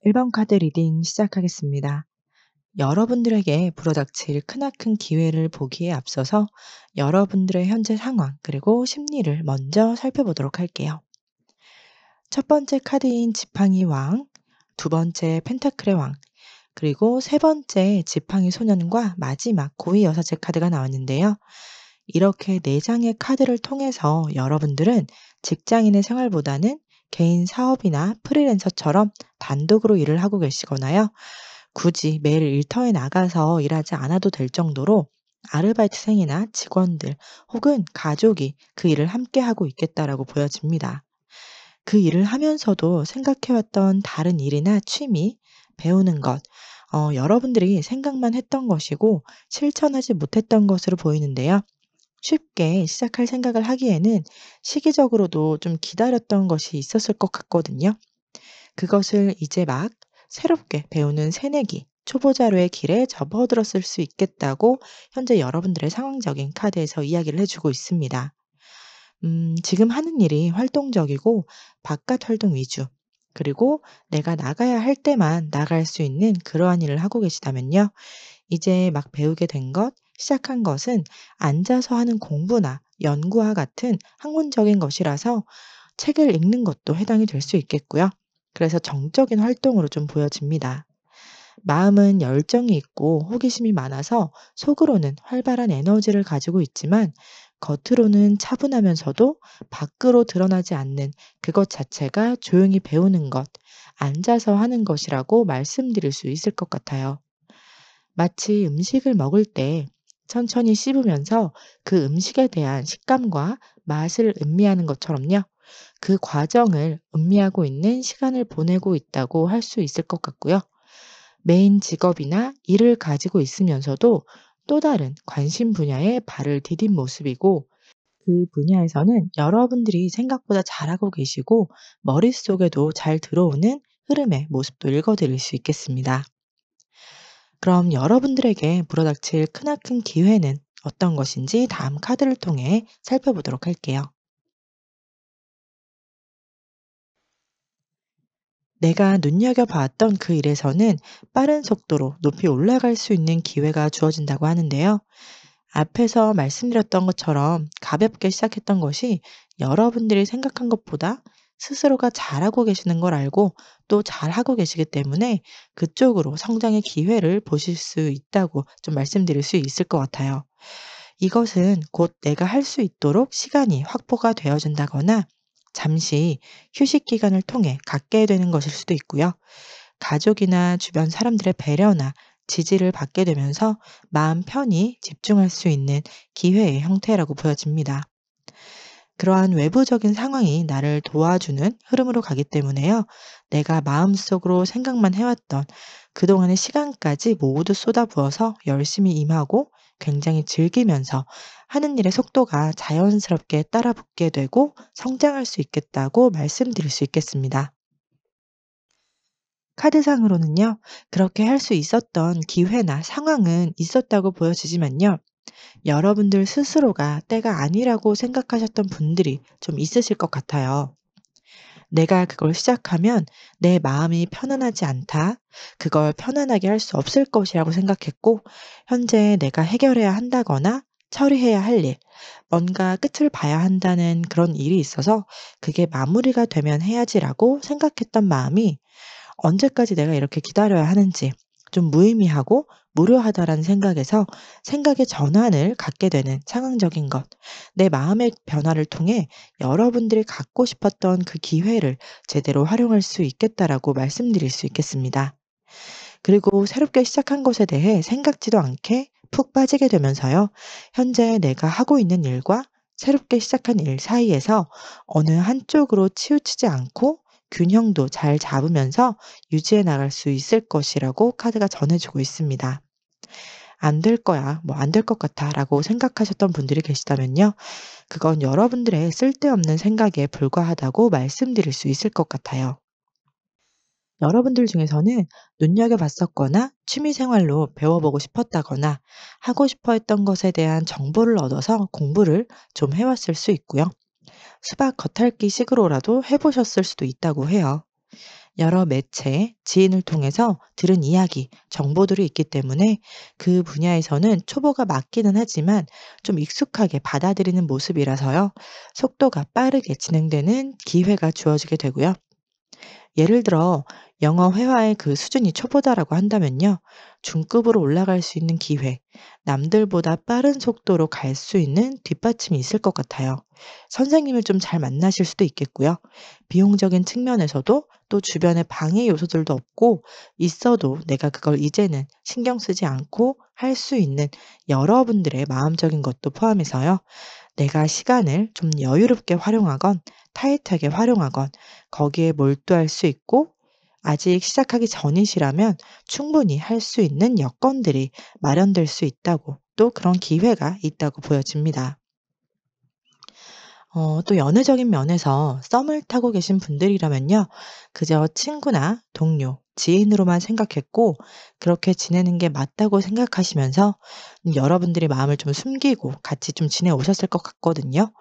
1번 카드 리딩 시작하겠습니다. 여러분들에게 불어닥칠 크나큰 기회를 보기에 앞서서 여러분들의 현재 상황 그리고 심리를 먼저 살펴보도록 할게요. 첫 번째 카드인 지팡이 왕, 두 번째 펜타클의 왕, 그리고 세 번째 지팡이 소년과 마지막 고위 여사제 카드가 나왔는데요. 이렇게 네 장의 카드를 통해서 여러분들은 직장인의 생활보다는 개인 사업이나 프리랜서처럼 단독으로 일을 하고 계시거나요. 굳이 매일 일터에 나가서 일하지 않아도 될 정도로 아르바이트생이나 직원들 혹은 가족이 그 일을 함께 하고 있겠다라고 보여집니다. 그 일을 하면서도 생각해왔던 다른 일이나 취미, 배우는 것, 여러분들이 생각만 했던 것이고 실천하지 못했던 것으로 보이는데요. 쉽게 시작할 생각을 하기에는 시기적으로도 좀 기다렸던 것이 있었을 것 같거든요. 그것을 이제 막 새롭게 배우는 새내기, 초보자로의 길에 접어들었을 수 있겠다고 현재 여러분들의 상황적인 카드에서 이야기를 해주고 있습니다. 지금 하는 일이 활동적이고 바깥 활동 위주, 그리고 내가 나가야 할 때만 나갈 수 있는 그러한 일을 하고 계시다면요. 이제 막 배우게 된 것, 시작한 것은 앉아서 하는 공부나 연구와 같은 학문적인 것이라서 책을 읽는 것도 해당이 될 수 있겠고요. 그래서 정적인 활동으로 좀 보여집니다. 마음은 열정이 있고 호기심이 많아서 속으로는 활발한 에너지를 가지고 있지만 겉으로는 차분하면서도 밖으로 드러나지 않는 그것 자체가 조용히 배우는 것, 앉아서 하는 것이라고 말씀드릴 수 있을 것 같아요. 마치 음식을 먹을 때 천천히 씹으면서 그 음식에 대한 식감과 맛을 음미하는 것처럼요. 그 과정을 음미하고 있는 시간을 보내고 있다고 할 수 있을 것 같고요. 메인 직업이나 일을 가지고 있으면서도 또 다른 관심 분야에 발을 디딘 모습이고 그 분야에서는 여러분들이 생각보다 잘하고 계시고 머릿속에도 잘 들어오는 흐름의 모습도 읽어드릴 수 있겠습니다. 그럼 여러분들에게 불어닥칠 크나큰 기회는 어떤 것인지 다음 카드를 통해 살펴보도록 할게요. 내가 눈여겨봤던 그 일에서는 빠른 속도로 높이 올라갈 수 있는 기회가 주어진다고 하는데요. 앞에서 말씀드렸던 것처럼 가볍게 시작했던 것이 여러분들이 생각한 것보다 스스로가 잘하고 계시는 걸 알고 또 잘하고 계시기 때문에 그쪽으로 성장의 기회를 보실 수 있다고 좀 말씀드릴 수 있을 것 같아요. 이것은 곧 내가 할 수 있도록 시간이 확보가 되어진다거나 잠시 휴식 기간을 통해 갖게 되는 것일 수도 있고요. 가족이나 주변 사람들의 배려나 지지를 받게 되면서 마음 편히 집중할 수 있는 기회의 형태라고 보여집니다. 그러한 외부적인 상황이 나를 도와주는 흐름으로 가기 때문에요. 내가 마음속으로 생각만 해왔던 그동안의 시간까지 모두 쏟아부어서 열심히 임하고 굉장히 즐기면서 하는 일의 속도가 자연스럽게 따라붙게 되고 성장할 수 있겠다고 말씀드릴 수 있겠습니다. 카드상으로는요, 그렇게 할 수 있었던 기회나 상황은 있었다고 보여지지만요, 여러분들 스스로가 때가 아니라고 생각하셨던 분들이 좀 있으실 것 같아요. 내가 그걸 시작하면 내 마음이 편안하지 않다. 그걸 편안하게 할 수 없을 것이라고 생각했고, 현재 내가 해결해야 한다거나 처리해야 할 일, 뭔가 끝을 봐야 한다는 그런 일이 있어서 그게 마무리가 되면 해야지라고 생각했던 마음이 언제까지 내가 이렇게 기다려야 하는지 좀 무의미하고 무료하다라는 생각에서 생각의 전환을 갖게 되는 상황적인 것, 내 마음의 변화를 통해 여러분들이 갖고 싶었던 그 기회를 제대로 활용할 수 있겠다라고 말씀드릴 수 있겠습니다. 그리고 새롭게 시작한 것에 대해 생각지도 않게 푹 빠지게 되면서요. 현재 내가 하고 있는 일과 새롭게 시작한 일 사이에서 어느 한쪽으로 치우치지 않고 균형도 잘 잡으면서 유지해 나갈 수 있을 것이라고 카드가 전해주고 있습니다. 안 될 거야, 뭐 안 될 것 같아 라고 생각하셨던 분들이 계시다면요. 그건 여러분들의 쓸데없는 생각에 불과하다고 말씀드릴 수 있을 것 같아요. 여러분들 중에서는 눈여겨봤었거나 취미생활로 배워보고 싶었다거나 하고 싶어 했던 것에 대한 정보를 얻어서 공부를 좀 해왔을 수 있고요. 수박 겉핥기 식으로라도 해보셨을 수도 있다고 해요. 여러 매체, 지인을 통해서 들은 이야기, 정보들이 있기 때문에 그 분야에서는 초보가 맞기는 하지만 좀 익숙하게 받아들이는 모습이라서요. 속도가 빠르게 진행되는 기회가 주어지게 되고요. 예를 들어 영어 회화의 그 수준이 초보다라고 한다면요. 중급으로 올라갈 수 있는 기회, 남들보다 빠른 속도로 갈 수 있는 뒷받침이 있을 것 같아요. 선생님을 좀 잘 만나실 수도 있겠고요. 비용적인 측면에서도 또 주변에 방해 요소들도 없고 있어도 내가 그걸 이제는 신경 쓰지 않고 할 수 있는 여러분들의 마음적인 것도 포함해서요. 내가 시간을 좀 여유롭게 활용하건 타이트하게 활용하건 거기에 몰두할 수 있고 아직 시작하기 전이시라면 충분히 할 수 있는 여건들이 마련될 수 있다고 또 그런 기회가 있다고 보여집니다. 또 연애적인 면에서 썸을 타고 계신 분들이라면요. 그저 친구나 동료, 지인으로만 생각했고 그렇게 지내는 게 맞다고 생각하시면서 여러분들이 마음을 좀 숨기고 같이 좀 지내오셨을 것 같거든요.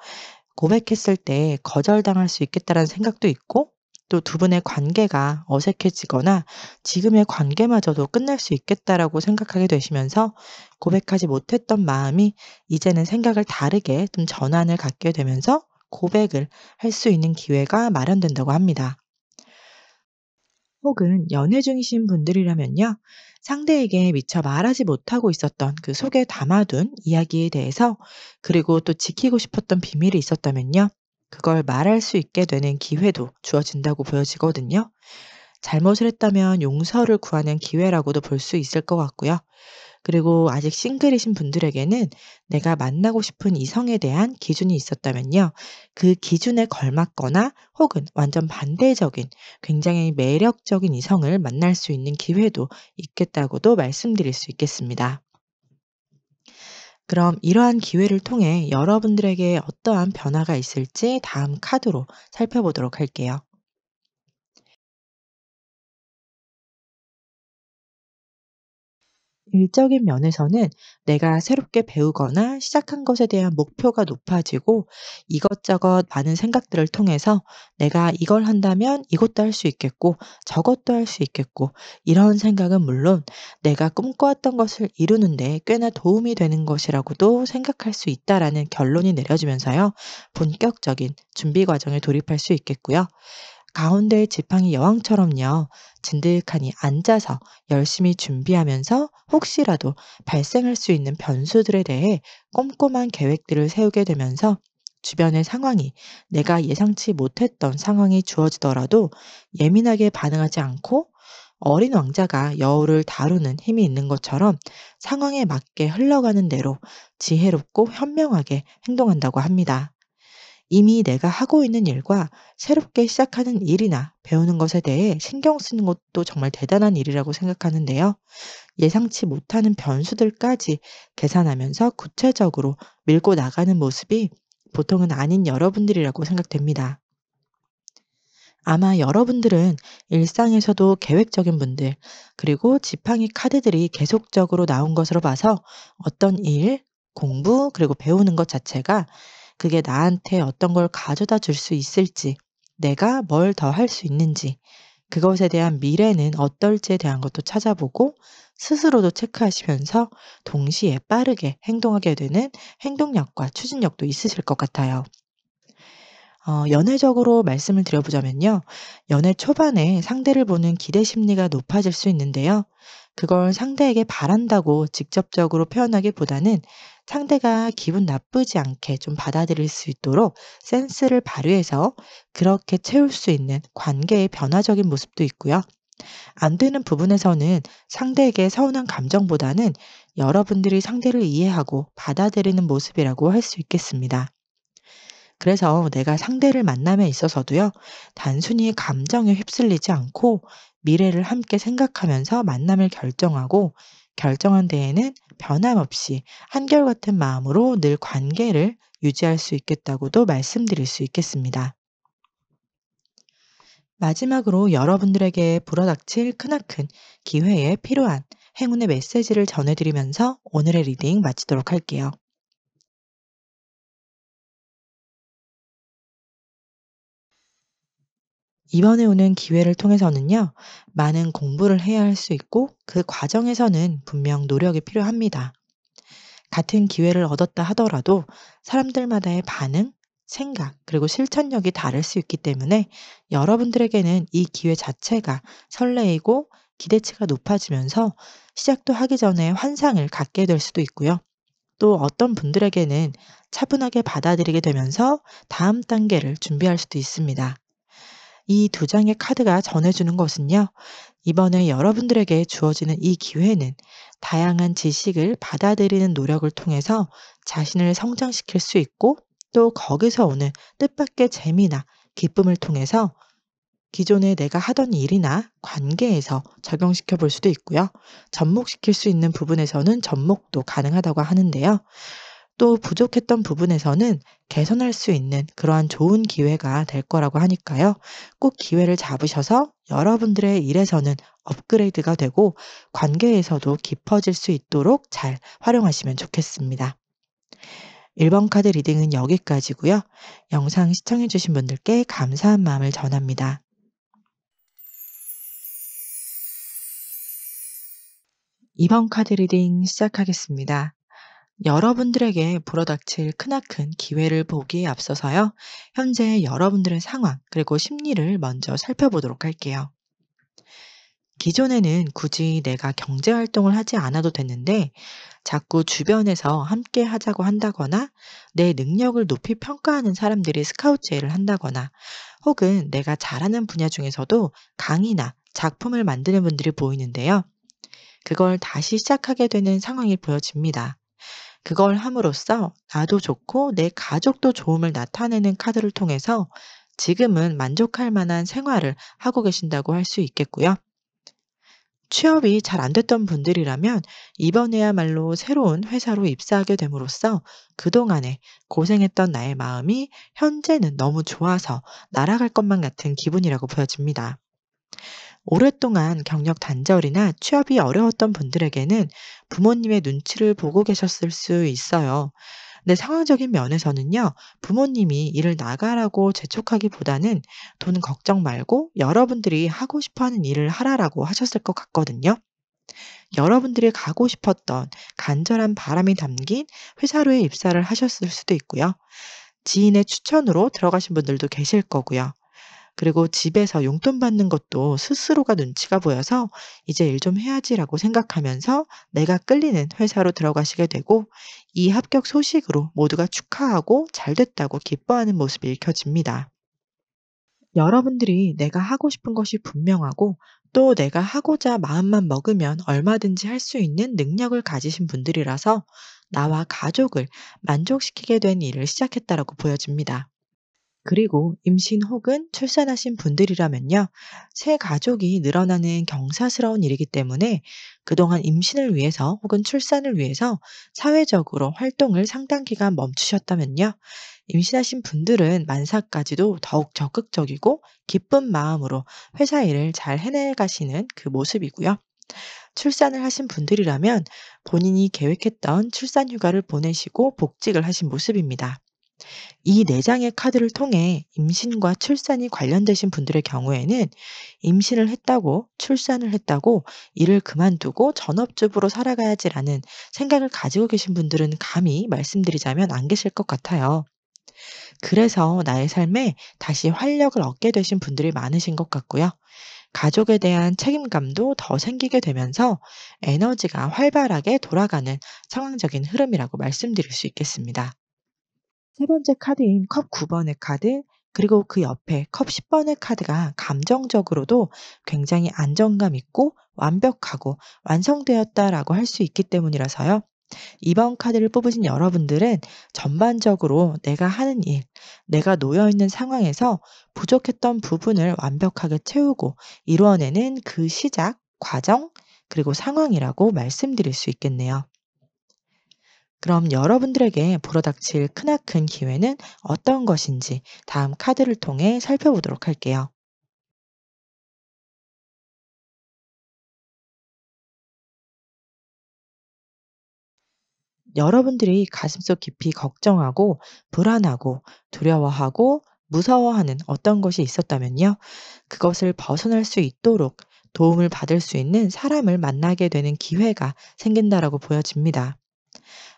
고백했을 때 거절당할 수 있겠다라는 생각도 있고 또 두 분의 관계가 어색해지거나 지금의 관계마저도 끝날 수 있겠다라고 생각하게 되시면서 고백하지 못했던 마음이 이제는 생각을 다르게 좀 전환을 갖게 되면서 고백을 할 수 있는 기회가 마련된다고 합니다. 혹은 연애 중이신 분들이라면요. 상대에게 미처 말하지 못하고 있었던 그 속에 담아둔 이야기에 대해서 그리고 또 지키고 싶었던 비밀이 있었다면요. 그걸 말할 수 있게 되는 기회도 주어진다고 보여지거든요. 잘못을 했다면 용서를 구하는 기회라고도 볼 수 있을 것 같고요. 그리고 아직 싱글이신 분들에게는 내가 만나고 싶은 이성에 대한 기준이 있었다면요. 그 기준에 걸맞거나 혹은 완전 반대적인 굉장히 매력적인 이성을 만날 수 있는 기회도 있겠다고도 말씀드릴 수 있겠습니다. 그럼 이러한 기회를 통해 여러분들에게 어떠한 변화가 있을지 다음 카드로 살펴보도록 할게요. 일적인 면에서는 내가 새롭게 배우거나 시작한 것에 대한 목표가 높아지고 이것저것 많은 생각들을 통해서 내가 이걸 한다면 이것도 할 수 있겠고 저것도 할 수 있겠고 이런 생각은 물론 내가 꿈꿔왔던 것을 이루는데 꽤나 도움이 되는 것이라고도 생각할 수 있다라는 결론이 내려지면서요. 본격적인 준비 과정에 돌입할 수 있겠고요. 가운데의 지팡이 여왕처럼요. 진득하니 앉아서 열심히 준비하면서 혹시라도 발생할 수 있는 변수들에 대해 꼼꼼한 계획들을 세우게 되면서 주변의 상황이 내가 예상치 못했던 상황이 주어지더라도 예민하게 반응하지 않고 어린 왕자가 여우를 다루는 힘이 있는 것처럼 상황에 맞게 흘러가는 대로 지혜롭고 현명하게 행동한다고 합니다. 이미 내가 하고 있는 일과 새롭게 시작하는 일이나 배우는 것에 대해 신경 쓰는 것도 정말 대단한 일이라고 생각하는데요. 예상치 못하는 변수들까지 계산하면서 구체적으로 밀고 나가는 모습이 보통은 아닌 여러분들이라고 생각됩니다. 아마 여러분들은 일상에서도 계획적인 분들, 그리고 지팡이 카드들이 계속적으로 나온 것으로 봐서 어떤 일, 공부, 그리고 배우는 것 자체가 그게 나한테 어떤 걸 가져다 줄 수 있을지, 내가 뭘 더 할 수 있는지, 그것에 대한 미래는 어떨지에 대한 것도 찾아보고 스스로도 체크하시면서 동시에 빠르게 행동하게 되는 행동력과 추진력도 있으실 것 같아요. 연애적으로 말씀을 드려보자면요. 연애 초반에 상대를 보는 기대 심리가 높아질 수 있는데요. 그걸 상대에게 바란다고 직접적으로 표현하기보다는 상대가 기분 나쁘지 않게 좀 받아들일 수 있도록 센스를 발휘해서 그렇게 채울 수 있는 관계의 변화적인 모습도 있고요. 안 되는 부분에서는 상대에게 서운한 감정보다는 여러분들이 상대를 이해하고 받아들이는 모습이라고 할 수 있겠습니다. 그래서 내가 상대를 만남에 있어서도요, 단순히 감정에 휩쓸리지 않고 미래를 함께 생각하면서 만남을 결정하고 결정한 데에는 변함없이 한결같은 마음으로 늘 관계를 유지할 수 있겠다고도 말씀드릴 수 있겠습니다. 마지막으로 여러분들에게 불어닥칠 크나큰 기회에 필요한 행운의 메시지를 전해드리면서 오늘의 리딩 마치도록 할게요. 이번에 오는 기회를 통해서는요, 많은 공부를 해야 할 수 있고 그 과정에서는 분명 노력이 필요합니다. 같은 기회를 얻었다 하더라도 사람들마다의 반응, 생각, 그리고 실천력이 다를 수 있기 때문에 여러분들에게는 이 기회 자체가 설레이고 기대치가 높아지면서 시작도 하기 전에 환상을 갖게 될 수도 있고요. 또 어떤 분들에게는 차분하게 받아들이게 되면서 다음 단계를 준비할 수도 있습니다. 이 두 장의 카드가 전해주는 것은요, 이번에 여러분들에게 주어지는 이 기회는 다양한 지식을 받아들이는 노력을 통해서 자신을 성장시킬 수 있고 또 거기서 오는 뜻밖의 재미나 기쁨을 통해서 기존에 내가 하던 일이나 관계에서 적용시켜 볼 수도 있고요. 접목시킬 수 있는 부분에서는 접목도 가능하다고 하는데요. 또 부족했던 부분에서는 개선할 수 있는 그러한 좋은 기회가 될 거라고 하니까요. 꼭 기회를 잡으셔서 여러분들의 일에서는 업그레이드가 되고 관계에서도 깊어질 수 있도록 잘 활용하시면 좋겠습니다. 1번 카드 리딩은 여기까지고요. 영상 시청해주신 분들께 감사한 마음을 전합니다. 2번 카드 리딩 시작하겠습니다. 여러분들에게 불어닥칠 크나큰 기회를 보기에 앞서서요. 현재 여러분들의 상황 그리고 심리를 먼저 살펴보도록 할게요. 기존에는 굳이 내가 경제 활동을 하지 않아도 됐는데 자꾸 주변에서 함께 하자고 한다거나 내 능력을 높이 평가하는 사람들이 스카우트 제의를 한다거나 혹은 내가 잘하는 분야 중에서도 강의나 작품을 만드는 분들이 보이는데요. 그걸 다시 시작하게 되는 상황이 보여집니다. 그걸 함으로써 나도 좋고 내 가족도 좋음을 나타내는 카드를 통해서 지금은 만족할 만한 생활을 하고 계신다고 할 수 있겠고요. 취업이 잘 안 됐던 분들이라면 이번에야말로 새로운 회사로 입사하게 됨으로써 그동안에 고생했던 나의 마음이 현재는 너무 좋아서 날아갈 것만 같은 기분이라고 보여집니다. 오랫동안 경력 단절이나 취업이 어려웠던 분들에게는 부모님의 눈치를 보고 계셨을 수 있어요. 근데 상황적인 면에서는요, 부모님이 일을 나가라고 재촉하기보다는 돈 걱정 말고 여러분들이 하고 싶어 하는 일을 하라라고 하셨을 것 같거든요. 여러분들이 가고 싶었던 간절한 바람이 담긴 회사로의 입사를 하셨을 수도 있고요. 지인의 추천으로 들어가신 분들도 계실 거고요. 그리고 집에서 용돈 받는 것도 스스로가 눈치가 보여서 '이제 일 좀 해야지.'라고 생각하면서 내가 끌리는 회사로 들어가시게 되고 이 합격 소식으로 모두가 축하하고 잘 됐다고 기뻐하는 모습이 읽혀집니다. 여러분들이 내가 하고 싶은 것이 분명하고 또 내가 하고자 마음만 먹으면 얼마든지 할 수 있는 능력을 가지신 분들이라서 나와 가족을 만족시키게 된 일을 시작했다라고 보여집니다. 그리고 임신 혹은 출산하신 분들이라면요. 새 가족이 늘어나는 경사스러운 일이기 때문에 그동안 임신을 위해서 혹은 출산을 위해서 사회적으로 활동을 상당 기간 멈추셨다면요. 임신하신 분들은 만사까지도 더욱 적극적이고 기쁜 마음으로 회사 일을 잘 해내가시는 그 모습이고요. 출산을 하신 분들이라면 본인이 계획했던 출산 휴가를 보내시고 복직을 하신 모습입니다. 이 4 장의 카드를 통해 임신과 출산이 관련되신 분들의 경우에는 임신을 했다고 출산을 했다고 일을 그만두고 전업주부로 살아가야지라는 생각을 가지고 계신 분들은 감히 말씀드리자면 안 계실 것 같아요. 그래서 나의 삶에 다시 활력을 얻게 되신 분들이 많으신 것 같고요. 가족에 대한 책임감도 더 생기게 되면서 에너지가 활발하게 돌아가는 상황적인 흐름이라고 말씀드릴 수 있겠습니다. 세 번째 카드인 컵 9번의 카드, 그리고 그 옆에 컵 10번의 카드가 감정적으로도 굉장히 안정감 있고 완벽하고 완성되었다라고 할 수 있기 때문이라서요. 이번 카드를 뽑으신 여러분들은 전반적으로 내가 하는 일, 내가 놓여 있는 상황에서 부족했던 부분을 완벽하게 채우고 이루어내는 그 시작, 과정, 그리고 상황이라고 말씀드릴 수 있겠네요. 그럼 여러분들에게 불어닥칠 크나큰 기회는 어떤 것인지 다음 카드를 통해 살펴보도록 할게요. 여러분들이 가슴속 깊이 걱정하고 불안하고 두려워하고 무서워하는 어떤 것이 있었다면요. 그것을 벗어날 수 있도록 도움을 받을 수 있는 사람을 만나게 되는 기회가 생긴다라고 보여집니다.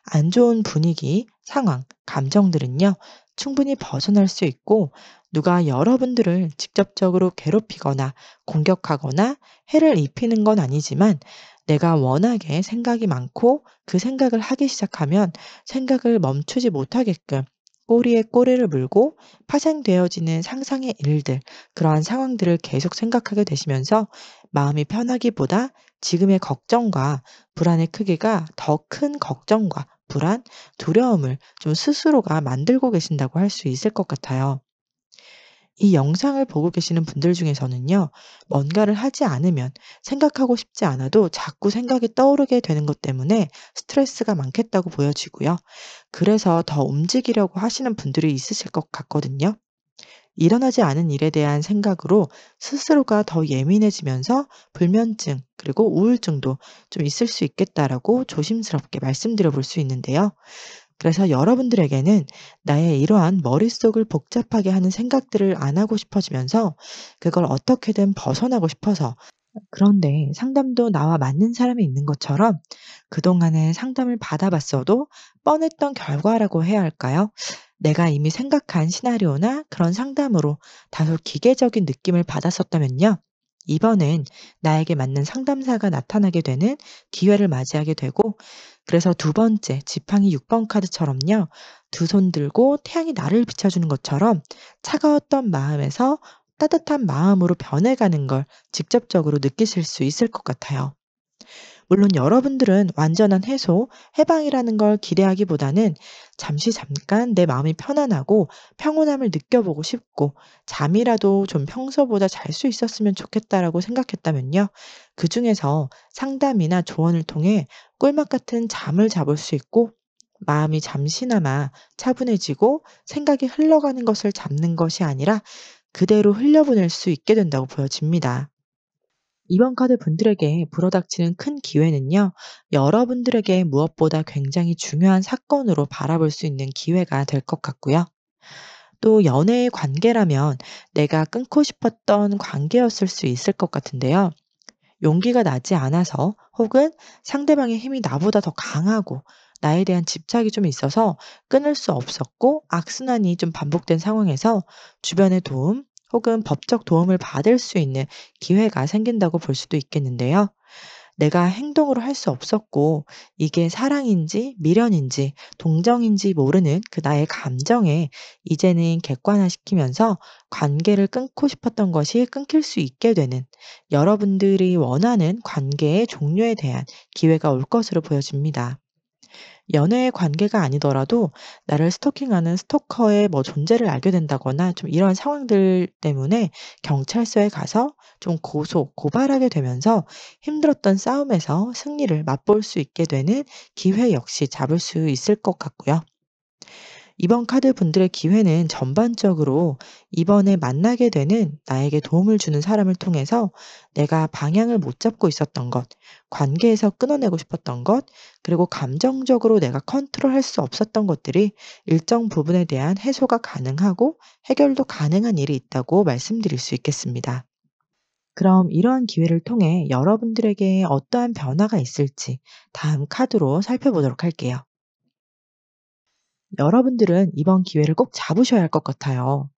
안 좋은 분위기, 상황, 감정들은요, 충분히 벗어날 수 있고, 누가 여러분들을 직접적으로 괴롭히거나 공격하거나 해를 입히는 건 아니지만, 내가 워낙에 생각이 많고 그 생각을 하기 시작하면 생각을 멈추지 못하게끔 꼬리에 꼬리를 물고 파생되어지는 상상의 일들, 그러한 상황들을 계속 생각하게 되시면서 마음이 편하기보다 지금의 걱정과 불안의 크기가 더 큰 걱정과 불안, 두려움을 좀 스스로가 만들고 계신다고 할 수 있을 것 같아요. 이 영상을 보고 계시는 분들 중에서는요, 뭔가를 하지 않으면 생각하고 싶지 않아도 자꾸 생각이 떠오르게 되는 것 때문에 스트레스가 많겠다고 보여지고요. 그래서 더 움직이려고 하시는 분들이 있으실 것 같거든요. 일어나지 않은 일에 대한 생각으로 스스로가 더 예민해지면서 불면증, 그리고 우울증도 좀 있을 수 있겠다라고 조심스럽게 말씀드려 볼 수 있는데요. 그래서 여러분들에게는 나의 이러한 머릿속을 복잡하게 하는 생각들을 안 하고 싶어지면서 그걸 어떻게든 벗어나고 싶어서, 그런데 상담도 나와 맞는 사람이 있는 것처럼 그동안에 상담을 받아봤어도 뻔했던 결과라고 해야 할까요? 내가 이미 생각한 시나리오나 그런 상담으로 다소 기계적인 느낌을 받았었다면요. 이번엔 나에게 맞는 상담사가 나타나게 되는 기회를 맞이하게 되고, 그래서 두 번째 지팡이 6번 카드처럼요. 두 손 들고 태양이 나를 비춰주는 것처럼 차가웠던 마음에서 따뜻한 마음으로 변해가는 걸 직접적으로 느끼실 수 있을 것 같아요. 물론 여러분들은 완전한 해소, 해방이라는 걸 기대하기보다는 잠깐 내 마음이 편안하고 평온함을 느껴보고 싶고 잠이라도 좀 평소보다 잘 수 있었으면 좋겠다라고 생각했다면요. 그 중에서 상담이나 조언을 통해 꿀맛 같은 잠을 잡을 수 있고 마음이 잠시나마 차분해지고 생각이 흘러가는 것을 잡는 것이 아니라 그대로 흘려보낼 수 있게 된다고 보여집니다. 이번 카드 분들에게 불어닥치는 큰 기회는요, 여러분들에게 무엇보다 굉장히 중요한 사건으로 바라볼 수 있는 기회가 될 것 같고요. 또 연애의 관계라면 내가 끊고 싶었던 관계였을 수 있을 것 같은데요. 용기가 나지 않아서 혹은 상대방의 힘이 나보다 더 강하고 나에 대한 집착이 좀 있어서 끊을 수 없었고 악순환이 좀 반복된 상황에서 주변의 도움 혹은 법적 도움을 받을 수 있는 기회가 생긴다고 볼 수도 있겠는데요. 내가 행동으로 할 수 없었고 이게 사랑인지 미련인지 동정인지 모르는 그 나의 감정에 이제는 객관화시키면서 관계를 끊고 싶었던 것이 끊길 수 있게 되는, 여러분들이 원하는 관계의 종료에 대한 기회가 올 것으로 보여집니다. 연애의 관계가 아니더라도 나를 스토킹하는 스토커의 존재를 알게 된다거나 좀 이러한 상황들 때문에 경찰서에 가서 좀 고발하게 되면서 힘들었던 싸움에서 승리를 맛볼 수 있게 되는 기회 역시 잡을 수 있을 것 같고요. 이번 카드 분들의 기회는 전반적으로 이번에 만나게 되는 나에게 도움을 주는 사람을 통해서 내가 방향을 못 잡고 있었던 것, 관계에서 끊어내고 싶었던 것, 그리고 감정적으로 내가 컨트롤할 수 없었던 것들이 일정 부분에 대한 해소가 가능하고 해결도 가능한 일이 있다고 말씀드릴 수 있겠습니다. 그럼 이러한 기회를 통해 여러분들에게 어떠한 변화가 있을지 다음 카드로 살펴보도록 할게요. 여러분들은 이번 기회를 꼭 잡으셔야 할 것 같아요.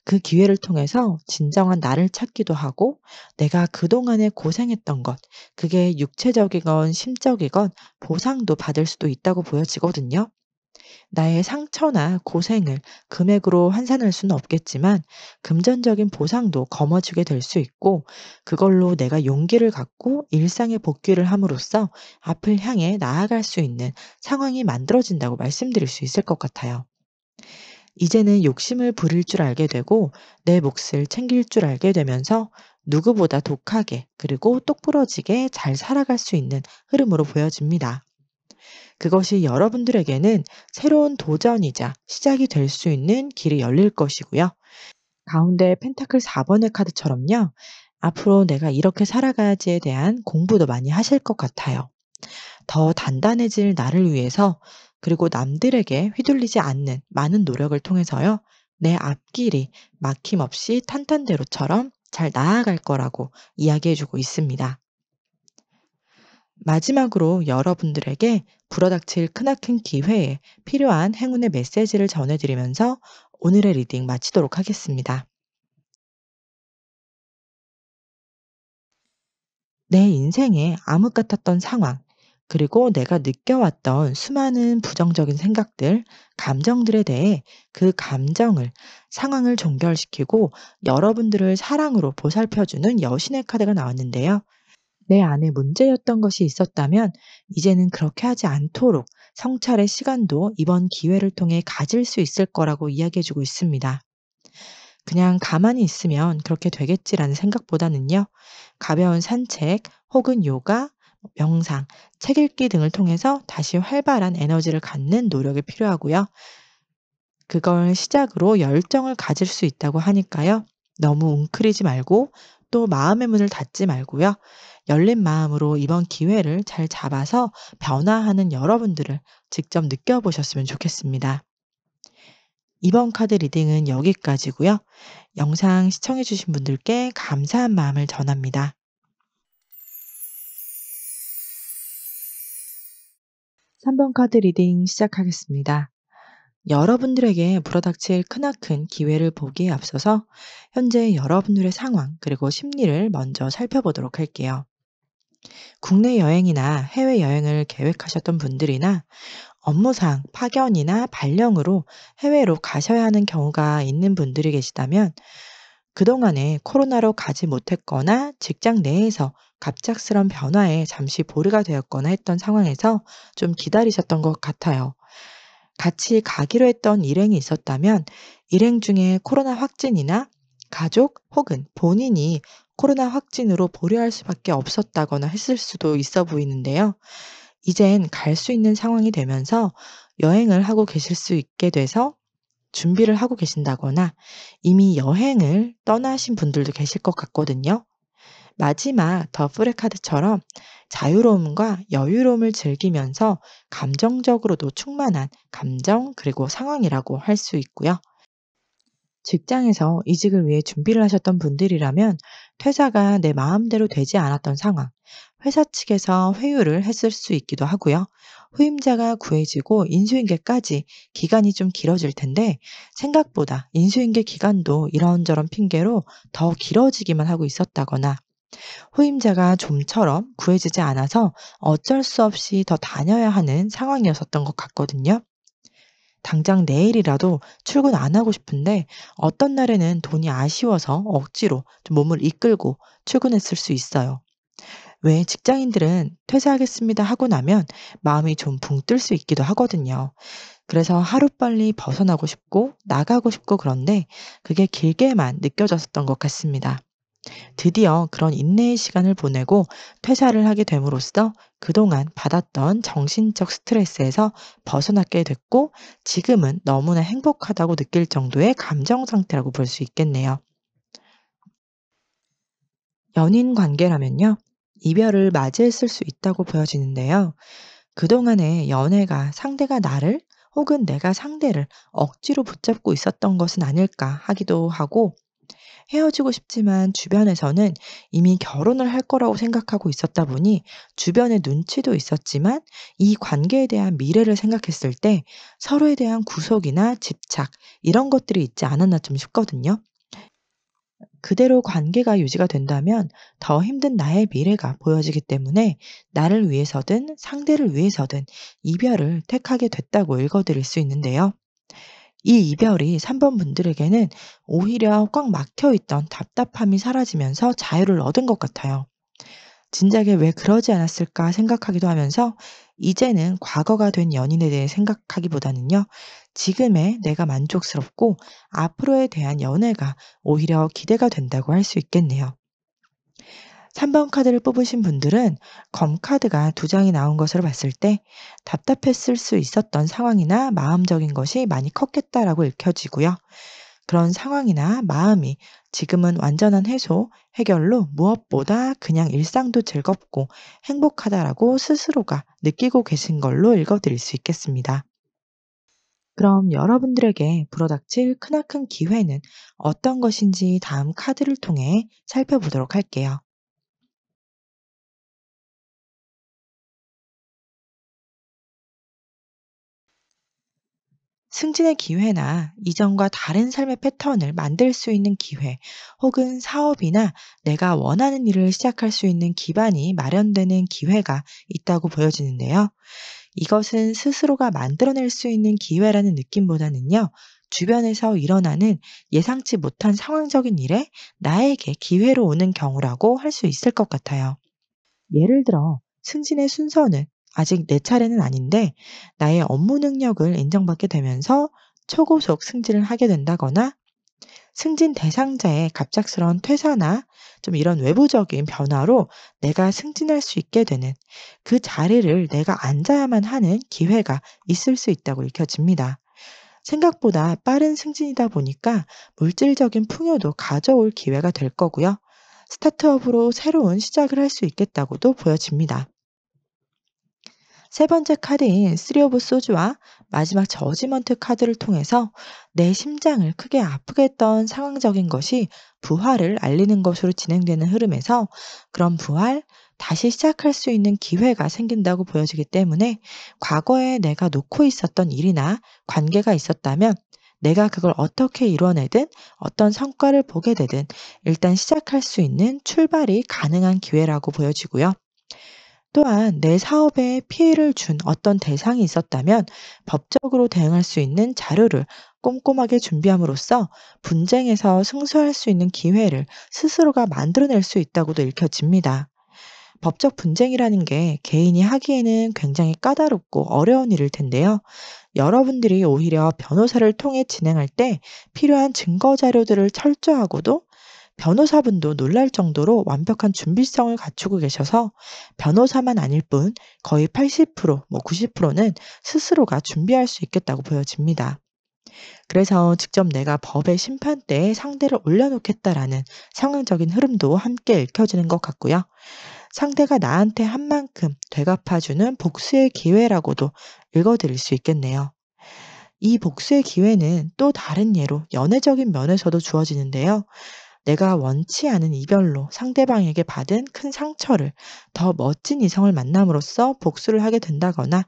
그 기회를 통해서 진정한 나를 찾기도 하고 내가 그동안에 고생했던 것, 그게 육체적이건 심적이건 보상도 받을 수도 있다고 보여지거든요. 나의 상처나 고생을 금액으로 환산할 수는 없겠지만 금전적인 보상도 거머쥐게 될 수 있고 그걸로 내가 용기를 갖고 일상에 복귀를 함으로써 앞을 향해 나아갈 수 있는 상황이 만들어진다고 말씀드릴 수 있을 것 같아요. 이제는 욕심을 부릴 줄 알게 되고 내 몫을 챙길 줄 알게 되면서 누구보다 독하게 그리고 똑부러지게 잘 살아갈 수 있는 흐름으로 보여집니다. 그것이 여러분들에게는 새로운 도전이자 시작이 될 수 있는 길이 열릴 것이고요. 가운데 펜타클 4번의 카드처럼요. 앞으로 내가 이렇게 살아가야지에 대한 공부도 많이 하실 것 같아요. 더 단단해질 나를 위해서 그리고 남들에게 휘둘리지 않는 많은 노력을 통해서요. 내 앞길이 막힘없이 탄탄대로처럼 잘 나아갈 거라고 이야기해주고 있습니다. 마지막으로 여러분들에게 불어닥칠 크나큰 기회에 필요한 행운의 메시지를 전해드리면서 오늘의 리딩 마치도록 하겠습니다. 내 인생에 암흑 같았던 상황, 그리고 내가 느껴왔던 수많은 부정적인 생각들, 감정들에 대해 그 감정을, 상황을 종결시키고 여러분들을 사랑으로 보살펴주는 여신의 카드가 나왔는데요. 내 안에 문제였던 것이 있었다면 이제는 그렇게 하지 않도록 성찰의 시간도 이번 기회를 통해 가질 수 있을 거라고 이야기해주고 있습니다. 그냥 가만히 있으면 그렇게 되겠지라는 생각보다는요, 가벼운 산책 혹은 요가, 명상, 책 읽기 등을 통해서 다시 활발한 에너지를 갖는 노력이 필요하고요. 그걸 시작으로 열정을 가질 수 있다고 하니까요. 너무 웅크리지 말고 또 마음의 문을 닫지 말고요. 열린 마음으로 이번 기회를 잘 잡아서 변화하는 여러분들을 직접 느껴보셨으면 좋겠습니다. 이번 카드 리딩은 여기까지고요. 영상 시청해주신 분들께 감사한 마음을 전합니다. 3번 카드 리딩 시작하겠습니다. 여러분들에게 불어닥칠 크나큰 기회를 보기에 앞서서 현재 여러분들의 상황 그리고 심리를 먼저 살펴보도록 할게요. 국내 여행이나 해외여행을 계획하셨던 분들이나 업무상 파견이나 발령으로 해외로 가셔야 하는 경우가 있는 분들이 계시다면 그동안에 코로나로 가지 못했거나 직장 내에서 갑작스런 변화에 잠시 보류가 되었거나 했던 상황에서 좀 기다리셨던 것 같아요. 같이 가기로 했던 일행이 있었다면 일행 중에 코로나 확진이나 가족 혹은 본인이 코로나 확진으로 보류할 수밖에 없었다거나 했을 수도 있어 보이는데요. 이젠 갈 수 있는 상황이 되면서 여행을 하고 계실 수 있게 돼서 준비를 하고 계신다거나 이미 여행을 떠나신 분들도 계실 것 같거든요. 마지막 더 프레 카드처럼 자유로움과 여유로움을 즐기면서 감정적으로도 충만한 감정 그리고 상황이라고 할 수 있고요. 직장에서 이직을 위해 준비를 하셨던 분들이라면 퇴사가 내 마음대로 되지 않았던 상황, 회사 측에서 회유를 했을 수 있기도 하고요. 후임자가 구해지고 인수인계까지 기간이 좀 길어질 텐데 생각보다 인수인계 기간도 이런저런 핑계로 더 길어지기만 하고 있었다거나 후임자가 좀처럼 구해지지 않아서 어쩔 수 없이 더 다녀야 하는 상황이었었던 것 같거든요. 당장 내일이라도 출근 안 하고 싶은데 어떤 날에는 돈이 아쉬워서 억지로 좀 몸을 이끌고 출근했을 수 있어요. 왜 직장인들은 퇴사하겠습니다 하고 나면 마음이 좀 붕 뜰 수 있기도 하거든요. 그래서 하루빨리 벗어나고 싶고 나가고 싶고 그런데 그게 길게만 느껴졌었던 것 같습니다. 드디어 그런 인내의 시간을 보내고 퇴사를 하게 됨으로써 그동안 받았던 정신적 스트레스에서 벗어나게 됐고 지금은 너무나 행복하다고 느낄 정도의 감정 상태라고 볼 수 있겠네요. 연인 관계라면요. 이별을 맞이했을 수 있다고 보여지는데요. 그동안의 연애가 상대가 나를 혹은 내가 상대를 억지로 붙잡고 있었던 것은 아닐까 하기도 하고 헤어지고 싶지만 주변에서는 이미 결혼을 할 거라고 생각하고 있었다 보니 주변의 눈치도 있었지만 이 관계에 대한 미래를 생각했을 때 서로에 대한 구속이나 집착 이런 것들이 있지 않았나 좀 싶거든요. 그대로 관계가 유지가 된다면 더 힘든 나의 미래가 보여지기 때문에 나를 위해서든 상대를 위해서든 이별을 택하게 됐다고 읽어드릴 수 있는데요. 이 이별이 3번 분들에게는 오히려 꽉 막혀 있던 답답함이 사라지면서 자유를 얻은 것 같아요. 진작에 왜 그러지 않았을까 생각하기도 하면서 이제는 과거가 된 연인에 대해 생각하기보다는요. 지금의 내가 만족스럽고 앞으로에 대한 연애가 오히려 기대가 된다고 할 수 있겠네요. 3번 카드를 뽑으신 분들은 검 카드가 두 장이 나온 것으로 봤을 때 답답했을 수 있었던 상황이나 마음적인 것이 많이 컸겠다라고 읽혀지고요. 그런 상황이나 마음이 지금은 완전한 해소, 해결로 무엇보다 그냥 일상도 즐겁고 행복하다라고 스스로가 느끼고 계신 걸로 읽어드릴 수 있겠습니다. 그럼 여러분들에게 불어닥칠 크나큰 기회는 어떤 것인지 다음 카드를 통해 살펴보도록 할게요. 승진의 기회나 이전과 다른 삶의 패턴을 만들 수 있는 기회, 혹은 사업이나 내가 원하는 일을 시작할 수 있는 기반이 마련되는 기회가 있다고 보여지는데요. 이것은 스스로가 만들어낼 수 있는 기회라는 느낌보다는요, 주변에서 일어나는 예상치 못한 상황적인 일에 나에게 기회로 오는 경우라고 할 수 있을 것 같아요. 예를 들어, 승진의 순서는 아직 내 차례는 아닌데, 나의 업무 능력을 인정받게 되면서 초고속 승진을 하게 된다거나, 승진 대상자의 갑작스러운 퇴사나 좀 이런 외부적인 변화로 내가 승진할 수 있게 되는, 그 자리를 내가 앉아야만 하는 기회가 있을 수 있다고 읽혀집니다. 생각보다 빠른 승진이다 보니까 물질적인 풍요도 가져올 기회가 될 거고요. 스타트업으로 새로운 시작을 할 수 있겠다고도 보여집니다. 세 번째 카드인 쓰리 오브 소주와 마지막 저지먼트 카드를 통해서 내 심장을 크게 아프게 했던 상황적인 것이 부활을 알리는 것으로 진행되는 흐름에서, 그런 부활, 다시 시작할 수 있는 기회가 생긴다고 보여지기 때문에, 과거에 내가 놓고 있었던 일이나 관계가 있었다면 내가 그걸 어떻게 이뤄내든 어떤 성과를 보게 되든 일단 시작할 수 있는 출발이 가능한 기회라고 보여지고요. 또한 내 사업에 피해를 준 어떤 대상이 있었다면 법적으로 대응할 수 있는 자료를 꼼꼼하게 준비함으로써 분쟁에서 승소할 수 있는 기회를 스스로가 만들어낼 수 있다고도 읽혀집니다. 법적 분쟁이라는 게 개인이 하기에는 굉장히 까다롭고 어려운 일일 텐데요. 여러분들이 오히려 변호사를 통해 진행할 때 필요한 증거 자료들을 철저하고도, 변호사분도 놀랄 정도로 완벽한 준비성을 갖추고 계셔서, 변호사만 아닐 뿐 거의 80%, 90%는 스스로가 준비할 수 있겠다고 보여집니다. 그래서 직접 내가 법의 심판대에 상대를 올려놓겠다라는 상황적인 흐름도 함께 읽혀지는 것 같고요. 상대가 나한테 한 만큼 되갚아주는 복수의 기회라고도 읽어드릴 수 있겠네요. 이 복수의 기회는 또 다른 예로 연애적인 면에서도 주어지는데요. 내가 원치 않은 이별로 상대방에게 받은 큰 상처를 더 멋진 이성을 만남으로써 복수를 하게 된다거나,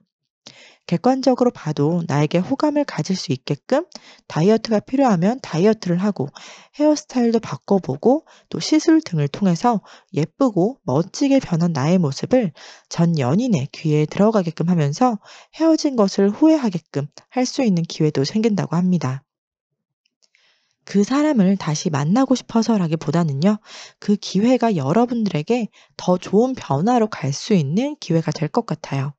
객관적으로 봐도 나에게 호감을 가질 수 있게끔 다이어트가 필요하면 다이어트를 하고, 헤어스타일도 바꿔보고, 또 시술 등을 통해서 예쁘고 멋지게 변한 나의 모습을 전 연인의 귀에 들어가게끔 하면서 헤어진 것을 후회하게끔 할 수 있는 기회도 생긴다고 합니다. 그 사람을 다시 만나고 싶어서라기보다는요, 그 기회가 여러분들에게 더 좋은 변화로 갈 수 있는 기회가 될 것 같아요.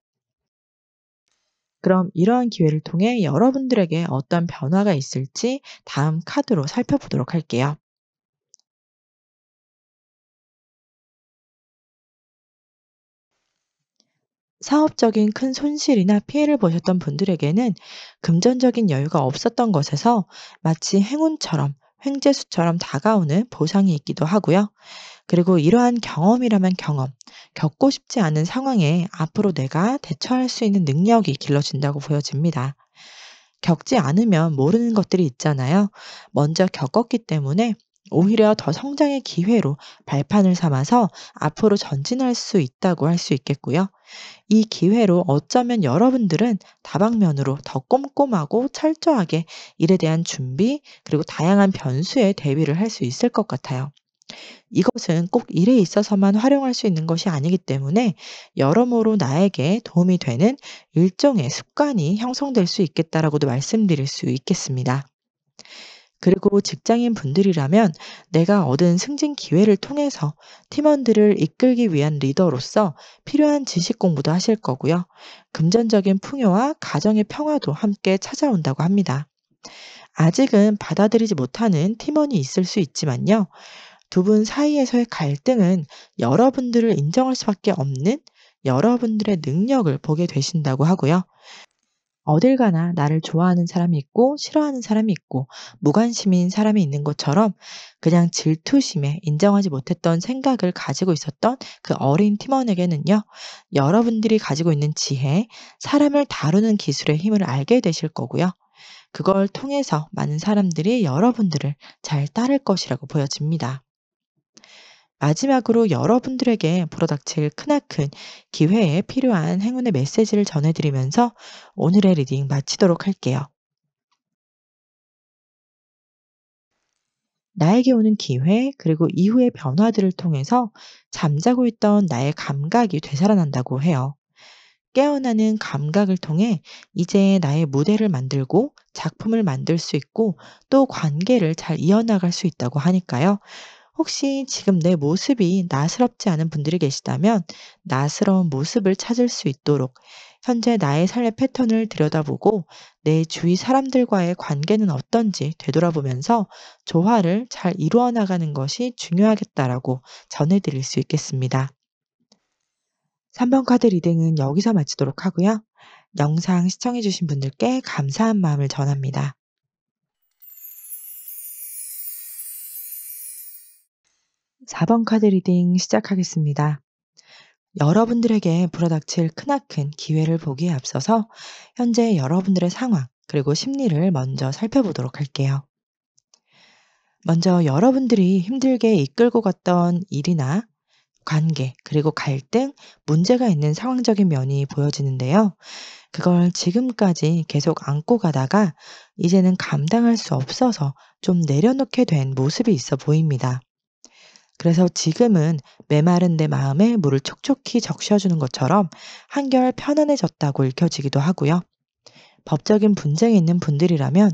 그럼 이러한 기회를 통해 여러분들에게 어떤 변화가 있을지 다음 카드로 살펴보도록 할게요. 사업적인 큰 손실이나 피해를 보셨던 분들에게는 금전적인 여유가 없었던 것에서 마치 행운처럼, 횡재수처럼 다가오는 보상이 있기도 하고요. 그리고 이러한 경험이라면 경험, 겪고 싶지 않은 상황에 앞으로 내가 대처할 수 있는 능력이 길러진다고 보여집니다. 겪지 않으면 모르는 것들이 있잖아요. 먼저 겪었기 때문에 오히려 더 성장의 기회로 발판을 삼아서 앞으로 전진할 수 있다고 할 수 있겠고요. 이 기회로 어쩌면 여러분들은 다방면으로 더 꼼꼼하고 철저하게 일에 대한 준비, 그리고 다양한 변수에 대비를 할 수 있을 것 같아요. 이것은 꼭 일에 있어서만 활용할 수 있는 것이 아니기 때문에 여러모로 나에게 도움이 되는 일종의 습관이 형성될 수 있겠다라고도 말씀드릴 수 있겠습니다. 그리고 직장인 분들이라면 내가 얻은 승진 기회를 통해서 팀원들을 이끌기 위한 리더로서 필요한 지식 공부도 하실 거고요. 금전적인 풍요와 가정의 평화도 함께 찾아온다고 합니다. 아직은 받아들이지 못하는 팀원이 있을 수 있지만요. 두 분 사이에서의 갈등은 여러분들을 인정할 수밖에 없는 여러분들의 능력을 보게 되신다고 하고요. 어딜 가나 나를 좋아하는 사람이 있고 싫어하는 사람이 있고 무관심인 사람이 있는 것처럼, 그냥 질투심에 인정하지 못했던 생각을 가지고 있었던 그 어린 팀원에게는요, 여러분들이 가지고 있는 지혜, 사람을 다루는 기술의 힘을 알게 되실 거고요. 그걸 통해서 많은 사람들이 여러분들을 잘 따를 것이라고 보여집니다. 마지막으로 여러분들에게 불어닥칠 크나큰 기회에 필요한 행운의 메시지를 전해드리면서 오늘의 리딩 마치도록 할게요. 나에게 오는 기회, 그리고 이후의 변화들을 통해서 잠자고 있던 나의 감각이 되살아난다고 해요. 깨어나는 감각을 통해 이제 나의 무대를 만들고 작품을 만들 수 있고 또 관계를 잘 이어나갈 수 있다고 하니까요. 혹시 지금 내 모습이 나스럽지 않은 분들이 계시다면 나스러운 모습을 찾을 수 있도록 현재 나의 삶의 패턴을 들여다보고 내 주위 사람들과의 관계는 어떤지 되돌아보면서 조화를 잘 이루어 나가는 것이 중요하겠다라고 전해드릴 수 있겠습니다. 3번 카드 리딩은 여기서 마치도록 하고요. 영상 시청해주신 분들께 감사한 마음을 전합니다. 4번 카드 리딩 시작하겠습니다. 여러분들에게 불어닥칠 크나큰 기회를 보기에 앞서서 현재 여러분들의 상황, 그리고 심리를 먼저 살펴보도록 할게요. 먼저 여러분들이 힘들게 이끌고 갔던 일이나 관계, 그리고 갈등, 문제가 있는 상황적인 면이 보여지는데요. 그걸 지금까지 계속 안고 가다가 이제는 감당할 수 없어서 좀 내려놓게 된 모습이 있어 보입니다. 그래서 지금은 메마른 내 마음에 물을 촉촉히 적셔주는 것처럼 한결 편안해졌다고 읽혀지기도 하고요. 법적인 분쟁이 있는 분들이라면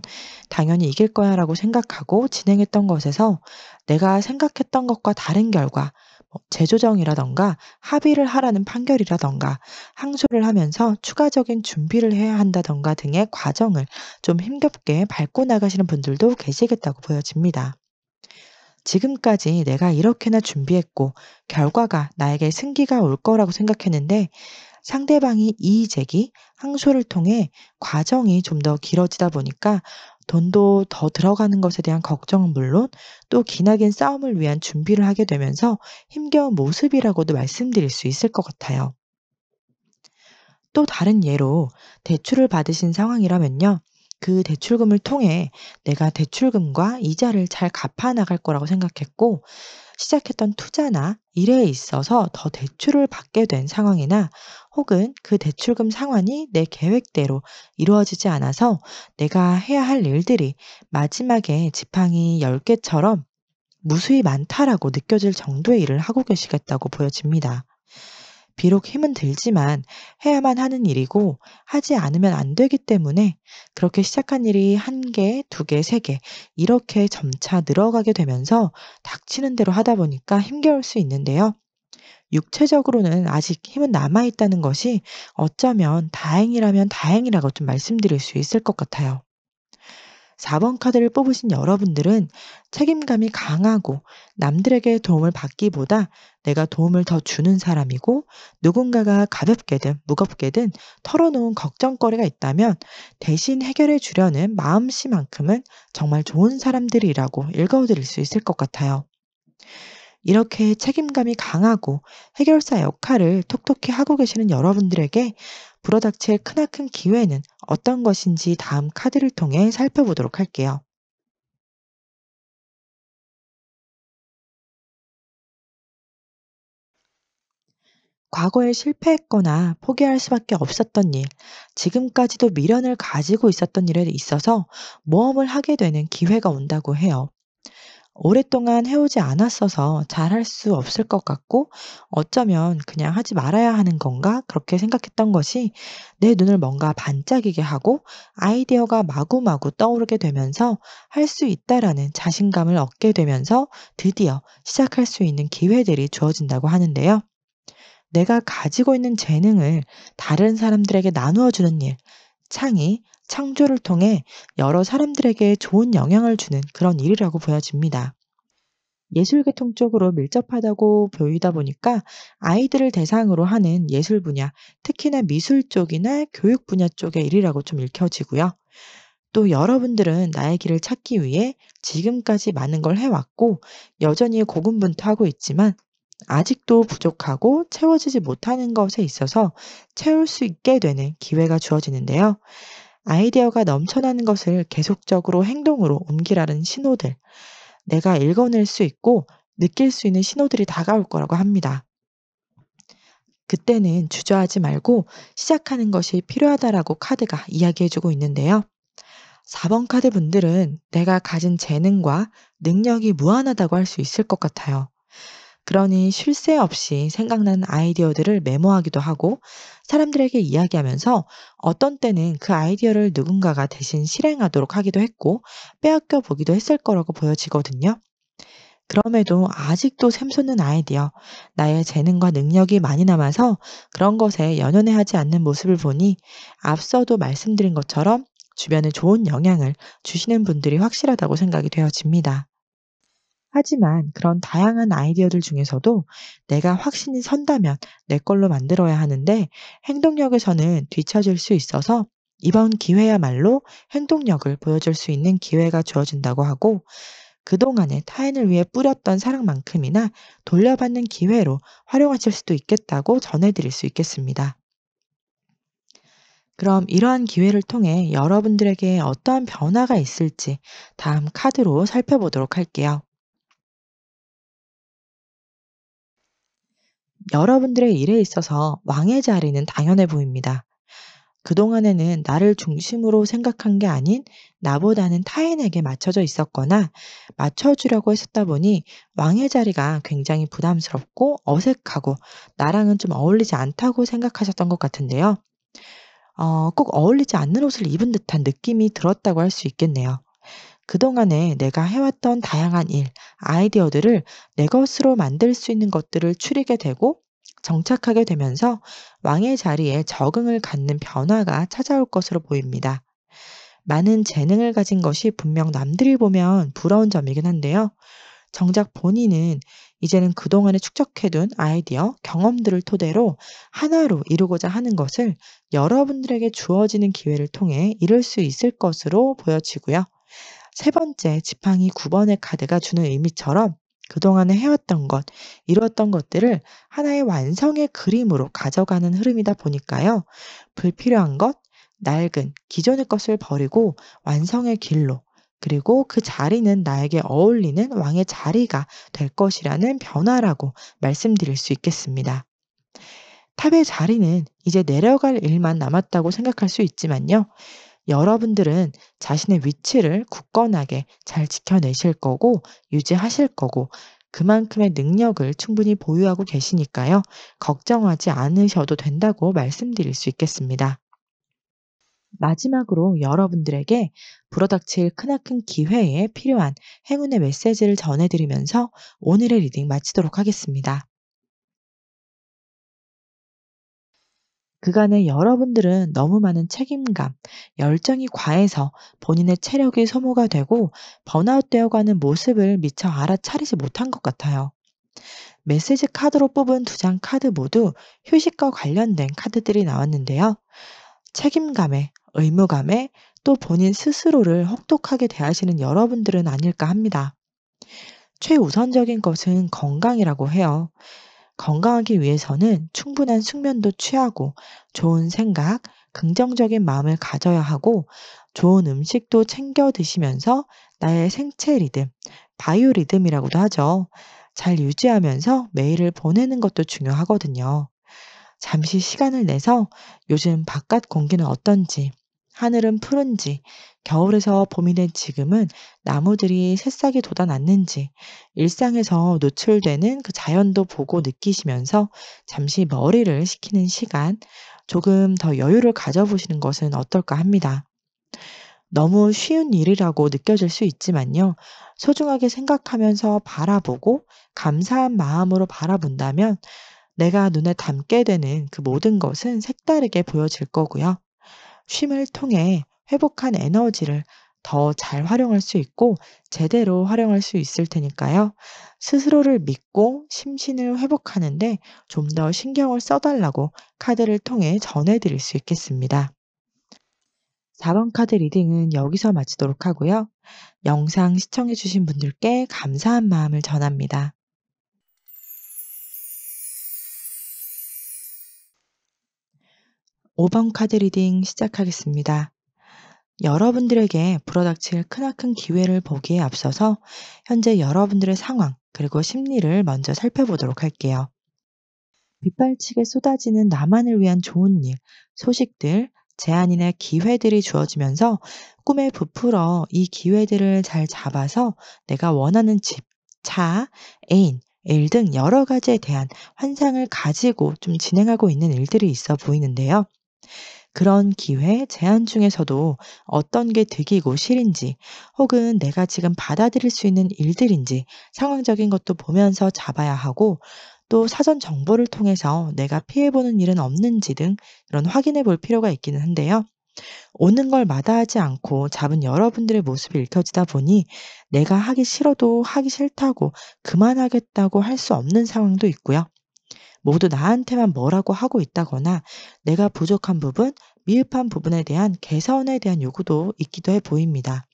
당연히 이길 거야 라고 생각하고 진행했던 것에서 내가 생각했던 것과 다른 결과, 재조정이라던가 합의를 하라는 판결이라던가 항소를 하면서 추가적인 준비를 해야 한다던가 등의 과정을 좀 힘겹게 밟고 나가시는 분들도 계시겠다고 보여집니다. 지금까지 내가 이렇게나 준비했고 결과가 나에게 승기가 올 거라고 생각했는데 상대방이 이의 제기, 항소를 통해 과정이 좀 더 길어지다 보니까 돈도 더 들어가는 것에 대한 걱정은 물론 또 기나긴 싸움을 위한 준비를 하게 되면서 힘겨운 모습이라고도 말씀드릴 수 있을 것 같아요. 또 다른 예로 대출을 받으신 상황이라면요. 그 대출금을 통해 내가 대출금과 이자를 잘 갚아 나갈 거라고 생각했고 시작했던 투자나 일에 있어서 더 대출을 받게 된 상황이나 혹은 그 대출금 상환이 내 계획대로 이루어지지 않아서 내가 해야 할 일들이 마지막에 지팡이 10개처럼 무수히 많다라고 느껴질 정도의 일을 하고 계시겠다고 보여집니다. 비록 힘은 들지만 해야만 하는 일이고 하지 않으면 안 되기 때문에 그렇게 시작한 일이 한 개, 두 개, 세 개 이렇게 점차 늘어가게 되면서 닥치는 대로 하다 보니까 힘겨울 수 있는데요. 육체적으로는 아직 힘은 남아 있다는 것이 어쩌면 다행이라면 다행이라고 좀 말씀드릴 수 있을 것 같아요. 4번 카드를 뽑으신 여러분들은 책임감이 강하고 남들에게 도움을 받기보다 내가 도움을 더 주는 사람이고 누군가가 가볍게든 무겁게든 털어놓은 걱정거리가 있다면 대신 해결해 주려는 마음씨만큼은 정말 좋은 사람들이라고 읽어드릴 수 있을 것 같아요. 이렇게 책임감이 강하고 해결사 역할을 톡톡히 하고 계시는 여러분들에게 불어닥칠 크나큰 기회는 어떤 것인지 다음 카드를 통해 살펴보도록 할게요. 과거에 실패했거나 포기할 수밖에 없었던 일, 지금까지도 미련을 가지고 있었던 일에 있어서 모험을 하게 되는 기회가 온다고 해요. 오랫동안 해오지 않았어서 잘할 수 없을 것 같고 어쩌면 그냥 하지 말아야 하는 건가 그렇게 생각했던 것이 내 눈을 뭔가 반짝이게 하고 아이디어가 마구마구 떠오르게 되면서 할 수 있다라는 자신감을 얻게 되면서 드디어 시작할 수 있는 기회들이 주어진다고 하는데요. 내가 가지고 있는 재능을 다른 사람들에게 나누어 주는 일, 창의, 창조를 통해 여러 사람들에게 좋은 영향을 주는 그런 일이라고 보여집니다. 예술계통 쪽으로 밀접하다고 보이다 보니까 아이들을 대상으로 하는 예술 분야, 특히나 미술 쪽이나 교육 분야 쪽의 일이라고 좀 읽혀지고요. 또 여러분들은 나의 길을 찾기 위해 지금까지 많은 걸 해왔고 여전히 고군분투하고 있지만 아직도 부족하고 채워지지 못하는 것에 있어서 채울 수 있게 되는 기회가 주어지는데요. 아이디어가 넘쳐나는 것을 계속적으로 행동으로 옮기라는 신호들, 내가 읽어낼 수 있고 느낄 수 있는 신호들이 다가올 거라고 합니다. 그때는 주저하지 말고 시작하는 것이 필요하다라고 카드가 이야기해주고 있는데요. 4번 카드 분들은 내가 가진 재능과 능력이 무한하다고 할 수 있을 것 같아요. 그러니 쉴 새 없이 생각나는 아이디어들을 메모하기도 하고 사람들에게 이야기하면서 어떤 때는 그 아이디어를 누군가가 대신 실행하도록 하기도 했고 빼앗겨 보기도 했을 거라고 보여지거든요. 그럼에도 아직도 샘솟는 아이디어, 나의 재능과 능력이 많이 남아서 그런 것에 연연해 하지 않는 모습을 보니 앞서도 말씀드린 것처럼 주변에 좋은 영향을 주시는 분들이 확실하다고 생각이 되어집니다. 하지만 그런 다양한 아이디어들 중에서도 내가 확신이 선다면 내 걸로 만들어야 하는데 행동력에서는 뒤처질 수 있어서 이번 기회야말로 행동력을 보여줄 수 있는 기회가 주어진다고 하고 그동안에 타인을 위해 뿌렸던 사랑만큼이나 돌려받는 기회로 활용하실 수도 있겠다고 전해드릴 수 있겠습니다. 그럼 이러한 기회를 통해 여러분들에게 어떠한 변화가 있을지 다음 카드로 살펴보도록 할게요. 여러분들의 일에 있어서 왕의 자리는 당연해 보입니다. 그동안에는 나를 중심으로 생각한 게 아닌 나보다는 타인에게 맞춰져 있었거나 맞춰주려고 했었다 보니 왕의 자리가 굉장히 부담스럽고 어색하고 나랑은 좀 어울리지 않다고 생각하셨던 것 같은데요. 꼭 어울리지 않는 옷을 입은 듯한 느낌이 들었다고 할 수 있겠네요. 그동안에 내가 해왔던 다양한 일, 아이디어들을 내 것으로 만들 수 있는 것들을 추리게 되고 정착하게 되면서 왕의 자리에 적응을 갖는 변화가 찾아올 것으로 보입니다. 많은 재능을 가진 것이 분명 남들이 보면 부러운 점이긴 한데요. 정작 본인은 이제는 그동안에 축적해둔 아이디어, 경험들을 토대로 하나로 이루고자 하는 것을 여러분들에게 주어지는 기회를 통해 이룰 수 있을 것으로 보여지고요. 세 번째 지팡이 9번의 카드가 주는 의미처럼 그동안에 해왔던 것, 이루었던 것들을 하나의 완성의 그림으로 가져가는 흐름이다 보니까요. 불필요한 것, 낡은 기존의 것을 버리고 완성의 길로, 그리고 그 자리는 나에게 어울리는 왕의 자리가 될 것이라는 변화라고 말씀드릴 수 있겠습니다. 탑의 자리는 이제 내려갈 일만 남았다고 생각할 수 있지만요. 여러분들은 자신의 위치를 굳건하게 잘 지켜내실 거고 유지하실 거고 그만큼의 능력을 충분히 보유하고 계시니까요. 걱정하지 않으셔도 된다고 말씀드릴 수 있겠습니다. 마지막으로 여러분들에게 불어닥칠 크나큰 기회에 필요한 행운의 메시지를 전해드리면서 오늘의 리딩 마치도록 하겠습니다. 그간에 여러분들은 너무 많은 책임감, 열정이 과해서 본인의 체력이 소모가 되고 번아웃되어 가는 모습을 미처 알아차리지 못한 것 같아요. 메시지 카드로 뽑은 두 장 카드 모두 휴식과 관련된 카드들이 나왔는데요. 책임감에, 의무감에 또 본인 스스로를 혹독하게 대하시는 여러분들은 아닐까 합니다. 최우선적인 것은 건강이라고 해요. 건강하기 위해서는 충분한 숙면도 취하고 좋은 생각, 긍정적인 마음을 가져야 하고 좋은 음식도 챙겨 드시면서 나의 생체 리듬, 바이오 리듬이라고도 하죠. 잘 유지하면서 매일을 보내는 것도 중요하거든요. 잠시 시간을 내서 요즘 바깥 공기는 어떤지, 하늘은 푸른지, 겨울에서 봄이 된 지금은 나무들이 새싹이 돋아났는지, 일상에서 노출되는 그 자연도 보고 느끼시면서 잠시 머리를 식히는 시간, 조금 더 여유를 가져보시는 것은 어떨까 합니다. 너무 쉬운 일이라고 느껴질 수 있지만요. 소중하게 생각하면서 바라보고 감사한 마음으로 바라본다면 내가 눈에 담게 되는 그 모든 것은 색다르게 보여질 거고요. 쉼을 통해 회복한 에너지를 더 잘 활용할 수 있고 제대로 활용할 수 있을 테니까요. 스스로를 믿고 심신을 회복하는데 좀 더 신경을 써달라고 카드를 통해 전해드릴 수 있겠습니다. 4번 카드 리딩은 여기서 마치도록 하고요. 영상 시청해주신 분들께 감사한 마음을 전합니다. 5번 카드 리딩 시작하겠습니다. 여러분들에게 불어닥칠 크나큰 기회를 보기에 앞서서 현재 여러분들의 상황, 그리고 심리를 먼저 살펴보도록 할게요. 빗발치게 쏟아지는 나만을 위한 좋은 일, 소식들, 제안이나 기회들이 주어지면서 꿈에 부풀어 이 기회들을 잘 잡아서 내가 원하는 집, 차, 애인, 일 등 여러 가지에 대한 환상을 가지고 좀 진행하고 있는 일들이 있어 보이는데요. 그런 기회, 제안 중에서도 어떤 게 득이고 실인지, 혹은 내가 지금 받아들일 수 있는 일들인지 상황적인 것도 보면서 잡아야 하고, 또 사전 정보를 통해서 내가 피해보는 일은 없는지 등 이런 확인해 볼 필요가 있기는 한데요. 오는 걸 마다하지 않고 잡은 여러분들의 모습이 읽혀지다 보니 내가 하기 싫어도 하기 싫다고 그만하겠다고 할 수 없는 상황도 있고요. 모두 나한테만 뭐라고 하고 있다거나 내가 부족한 부분, 미흡한 부분에 대한 개선에 대한 요구도 있기도 해 보입니다.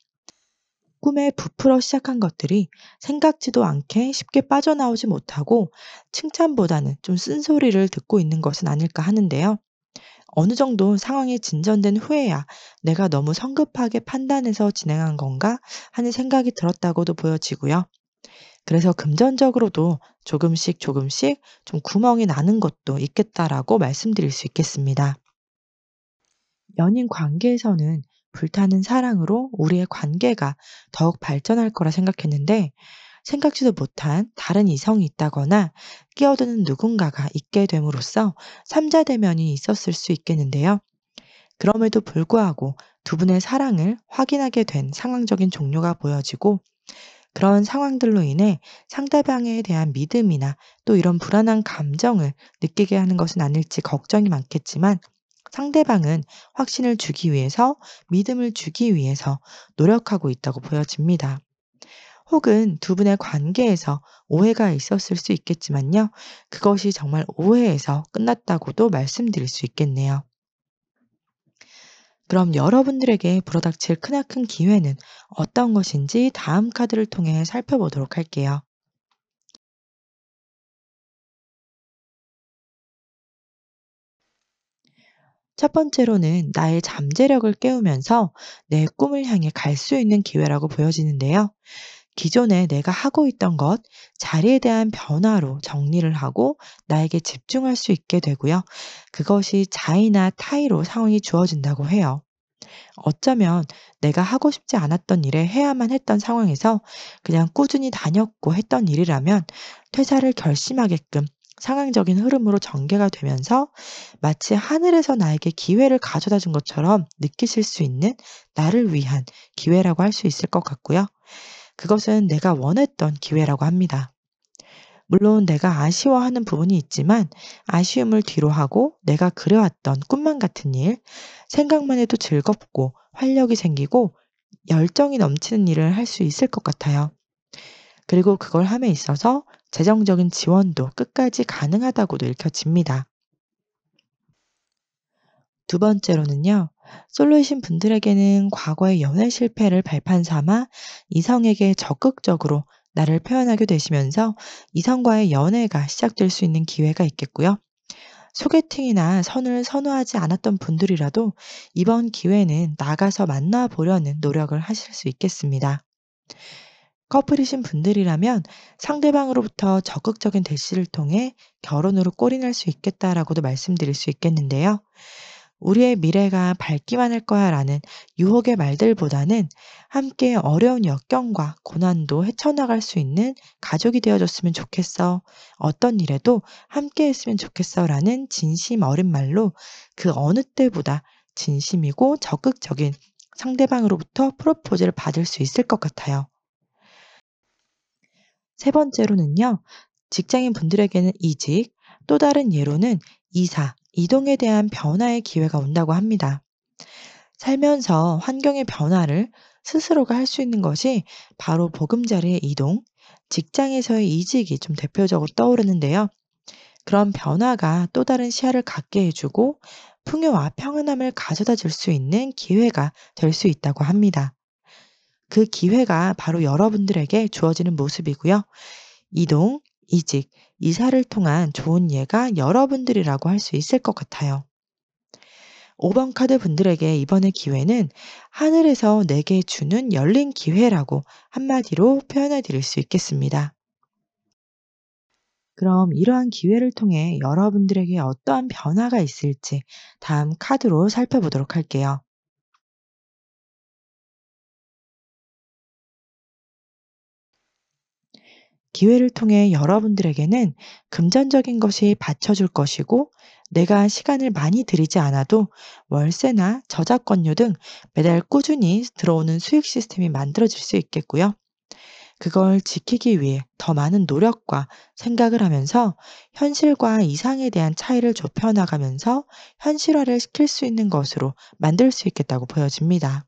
꿈에 부풀어 시작한 것들이 생각지도 않게 쉽게 빠져나오지 못하고 칭찬보다는 좀 쓴소리를 듣고 있는 것은 아닐까 하는데요. 어느 정도 상황이 진전된 후에야 내가 너무 성급하게 판단해서 진행한 건가 하는 생각이 들었다고도 보여지고요. 그래서 금전적으로도 조금씩 조금씩 좀 구멍이 나는 것도 있겠다라고 말씀드릴 수 있겠습니다. 연인 관계에서는 불타는 사랑으로 우리의 관계가 더욱 발전할 거라 생각했는데 생각지도 못한 다른 이성이 있다거나 끼어드는 누군가가 있게 됨으로써 삼자 대면이 있었을 수 있겠는데요. 그럼에도 불구하고 두 분의 사랑을 확인하게 된 상황적인 종료가 보여지고 그런 상황들로 인해 상대방에 대한 믿음이나 또 이런 불안한 감정을 느끼게 하는 것은 아닐지 걱정이 많겠지만 상대방은 확신을 주기 위해서 믿음을 주기 위해서 노력하고 있다고 보여집니다. 혹은 두 분의 관계에서 오해가 있었을 수 있겠지만요. 그것이 정말 오해에서 끝났다고도 말씀드릴 수 있겠네요. 그럼 여러분들에게 불어닥칠 크나큰 기회는 어떤 것인지 다음 카드를 통해 살펴보도록 할게요. 첫 번째로는 나의 잠재력을 깨우면서 내 꿈을 향해 갈 수 있는 기회라고 보여지는데요. 기존에 내가 하고 있던 것, 자리에 대한 변화로 정리를 하고 나에게 집중할 수 있게 되고요. 그것이 자의나 타의로 상황이 주어진다고 해요. 어쩌면 내가 하고 싶지 않았던 일에 해야만 했던 상황에서 그냥 꾸준히 다녔고 했던 일이라면 퇴사를 결심하게끔 상황적인 흐름으로 전개가 되면서 마치 하늘에서 나에게 기회를 가져다 준 것처럼 느끼실 수 있는 나를 위한 기회라고 할 수 있을 것 같고요. 그것은 내가 원했던 기회라고 합니다. 물론 내가 아쉬워하는 부분이 있지만 아쉬움을 뒤로 하고 내가 그려왔던 꿈만 같은 일, 생각만 해도 즐겁고 활력이 생기고 열정이 넘치는 일을 할 수 있을 것 같아요. 그리고 그걸 함에 있어서 재정적인 지원도 끝까지 가능하다고도 읽혀집니다. 두 번째로는요, 솔로이신 분들에게는 과거의 연애 실패를 발판 삼아 이성에게 적극적으로 나를 표현하게 되시면서 이성과의 연애가 시작될 수 있는 기회가 있겠고요. 소개팅이나 선을 선호하지 않았던 분들이라도 이번 기회는 나가서 만나보려는 노력을 하실 수 있겠습니다. 커플이신 분들이라면 상대방으로부터 적극적인 대시를 통해 결혼으로 골인할 수 있겠다라고도 말씀드릴 수 있겠는데요. 우리의 미래가 밝기만 할 거야 라는 유혹의 말들보다는 함께 어려운 역경과 고난도 헤쳐나갈 수 있는 가족이 되어줬으면 좋겠어. 어떤 일에도 함께 했으면 좋겠어 라는 진심 어린 말로 그 어느 때보다 진심이고 적극적인 상대방으로부터 프로포즈를 받을 수 있을 것 같아요. 세 번째로는요, 직장인 분들에게는 이직, 또 다른 예로는 이사, 이동에 대한 변화의 기회가 온다고 합니다. 살면서 환경의 변화를 스스로가 할 수 있는 것이 바로 보금자리의 이동, 직장에서의 이직이 좀 대표적으로 떠오르는데요. 그런 변화가 또 다른 시야를 갖게 해주고 풍요와 평안함을 가져다 줄 수 있는 기회가 될 수 있다고 합니다. 그 기회가 바로 여러분들에게 주어지는 모습이고요. 이동, 이직, 이사를 통한 좋은 예가 여러분들이라고 할 수 있을 것 같아요. 5번 카드 분들에게 이번의 기회는 하늘에서 내게 주는 열린 기회라고 한마디로 표현해 드릴 수 있겠습니다. 그럼 이러한 기회를 통해 여러분들에게 어떠한 변화가 있을지 다음 카드로 살펴보도록 할게요. 기회를 통해 여러분들에게는 금전적인 것이 받쳐줄 것이고, 내가 시간을 많이 들이지 않아도 월세나 저작권료 등 매달 꾸준히 들어오는 수익 시스템이 만들어질 수 있겠고요. 그걸 지키기 위해 더 많은 노력과 생각을 하면서 현실과 이상에 대한 차이를 좁혀 나가면서 현실화를 시킬 수 있는 것으로 만들 수 있겠다고 보여집니다.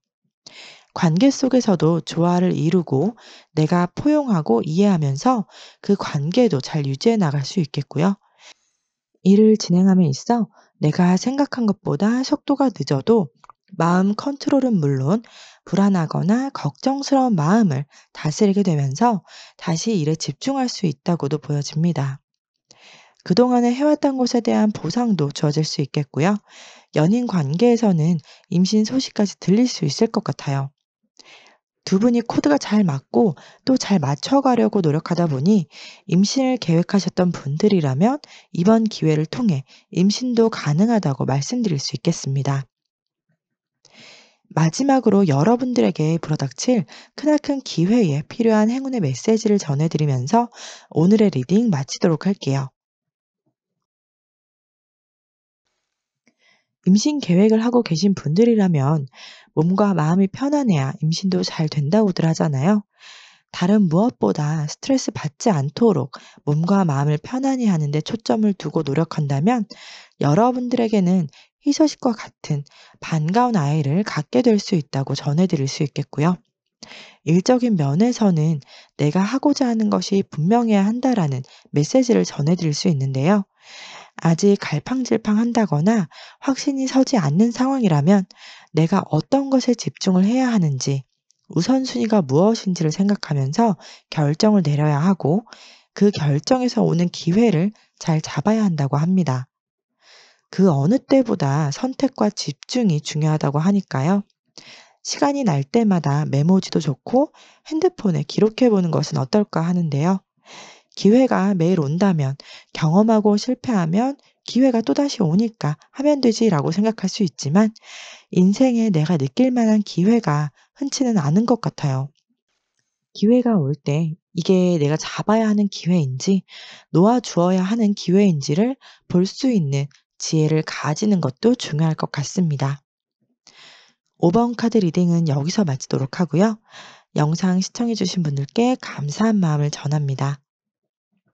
관계 속에서도 조화를 이루고 내가 포용하고 이해하면서 그 관계도 잘 유지해 나갈 수 있겠고요. 일을 진행함에 있어 내가 생각한 것보다 속도가 늦어도 마음 컨트롤은 물론 불안하거나 걱정스러운 마음을 다스리게 되면서 다시 일에 집중할 수 있다고도 보여집니다. 그동안에 해왔던 것에 대한 보상도 주어질 수 있겠고요. 연인 관계에서는 임신 소식까지 들릴 수 있을 것 같아요. 두 분이 코드가 잘 맞고 또 잘 맞춰가려고 노력하다 보니 임신을 계획하셨던 분들이라면 이번 기회를 통해 임신도 가능하다고 말씀드릴 수 있겠습니다. 마지막으로 여러분들에게 불어닥칠 크나큰 기회에 필요한 행운의 메시지를 전해드리면서 오늘의 리딩 마치도록 할게요. 임신 계획을 하고 계신 분들이라면 몸과 마음이 편안해야 임신도 잘 된다고들 하잖아요. 다른 무엇보다 스트레스 받지 않도록 몸과 마음을 편안히 하는 데 초점을 두고 노력한다면 여러분들에게는 희소식과 같은 반가운 아이를 갖게 될 수 있다고 전해드릴 수 있겠고요. 일적인 면에서는 내가 하고자 하는 것이 분명해야 한다라는 메시지를 전해드릴 수 있는데요. 아직 갈팡질팡한다거나 확신이 서지 않는 상황이라면 내가 어떤 것에 집중을 해야 하는지, 우선순위가 무엇인지를 생각하면서 결정을 내려야 하고, 그 결정에서 오는 기회를 잘 잡아야 한다고 합니다. 그 어느 때보다 선택과 집중이 중요하다고 하니까요. 시간이 날 때마다 메모지도 좋고 핸드폰에 기록해 보는 것은 어떨까 하는데요. 기회가 매일 온다면, 경험하고 실패하면 기회가 또다시 오니까 하면 되지라고 생각할 수 있지만, 인생에 내가 느낄 만한 기회가 흔치는 않은 것 같아요. 기회가 올 때 이게 내가 잡아야 하는 기회인지 놓아주어야 하는 기회인지를 볼 수 있는 지혜를 가지는 것도 중요할 것 같습니다. 5번 카드 리딩은 여기서 마치도록 하고요. 영상 시청해주신 분들께 감사한 마음을 전합니다.